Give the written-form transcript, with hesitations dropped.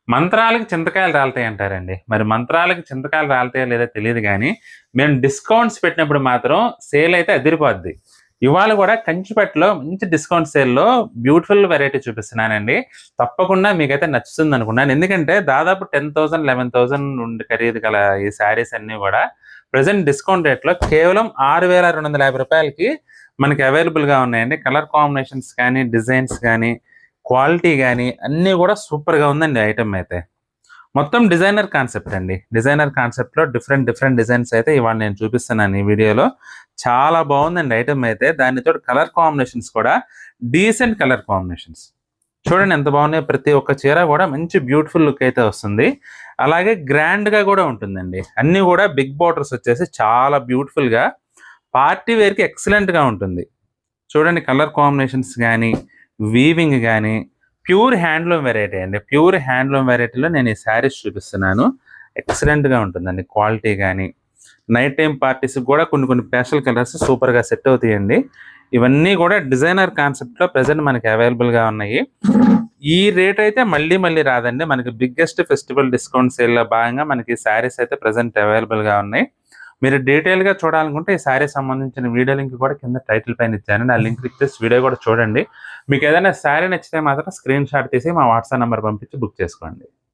మంత్రాలకి చింతకాయలు రాలుతాయి అంటారండి. మరి మంత్రాలకి చింతకాయలు రాలుతాయో లేదో తెలీదు గానీ, మేము డిస్కౌంట్స్ పెట్టినప్పుడు మాత్రం సేల్ అయితే అదిరిపోద్ది. ఇవాళ గూడా కంచిపట్టులో మంచి డిస్కౌంట్ సేల్‌లో బ్యూటిఫుల్ వెరైటీ చూపిస్తున్నానండి. తప్పకుండా మీకైతే నచ్చుతుందనుకున్నాను. ఎందుకంటే దాదాపు 10,000, 11,000 నుండి ఖరీదు గల ఈ శారీస్ అన్నీ గూడా ప్రెజెంట్ డిస్కౌంట్ రేట్‌లో కేవలం రూ. 6,250కి మనకి అవైలబుల్‌గా ఉన్నాయండి. కలర్ కాంబినేషన్స్ కానీ, డిజైన్స్ గానీ, క్వాలిటీ గానీ అన్నీ గూడా సూపర్‌గా ఉందండి ఐటెమ్ అయితే. మొత్తం డిజైనర్ కాన్సెప్ట్ అండి. డిజైనర్ కాన్సెప్ట్‌లో డిఫరెంట్ డిజైన్స్ అయితే ఇవాళ నేను చూపిస్తున్నాను ఈ వీడియోలో. చాలా బావుందండి ఐటెమ్ అయితే. దానికి తోడు కలర్ కాంబినేషన్స్ కూడా డీసెంట్ కలర్ కాంబినేషన్స్. చూడండి ఎంత బాగున్నాయో. ప్రతి ఒక్క చీర గూడా మంచి బ్యూటిఫుల్ లుక్ అయితే వస్తుంది. అలాగే గ్రాండ్‌గా గూడా ఉంటుందండి. అన్నీ గూడా బిగ్ బోర్డర్స్ వచ్చేసి చాలా బ్యూటిఫుల్‌గా పార్టీ వేర్‌కి ఎక్సలెంట్‌గా ఉంటుంది. చూడండి కలర్ కాంబినేషన్స్ గానీ, వీవింగ్ గానీ ప్యూర్ హ్యాండ్లూమ్ వెరైటీ అండి. ప్యూర్ హ్యాండ్లూమ్ వెరైటీలో నేను ఈ శారీస్ చూపిస్తున్నాను. ఎక్సలెంట్‌గా ఉంటుందండి క్వాలిటీ గానీ. నైట్ టైమ్ పార్టీస్‌కి గూడా కొన్ని పేస్టల్ కలర్స్ సూపర్‌గా సెట్ అవుతాయండి. ఇవన్నీ గూడా డిజైనర్ కాన్సెప్ట్‌లో ప్రెజెంట్ మనకి అవైలబుల్‌గా ఉన్నాయి. ఈ రేట్ అయితే మళ్ళీ రాదండి. మనకి బిగ్గెస్ట్ ఫెస్టివల్ డిస్కౌంట్ సేల్‌లో భాగంగా మనకి శారీస్ అయితే ప్రెజెంట్ అవైలబుల్‌గా ఉన్నాయి. మీరు డీటెయిల్‌గా చూడాలనుకుంటే ఈ శారీకి సంబంధించిన వీడియో లింక్ కూడా కింద టైటిల్ పైన ఇచ్చానండి. ఆ లింక్ క్లిక్ చేసి వీడియో కూడా చూడండి. మీకు ఏదైనా శారీ నచ్చితే మాత్రం స్క్రీన్ షాట్ తీసి మా వాట్సాప్ నంబర్ పంపించి బుక్ చేసుకోండి.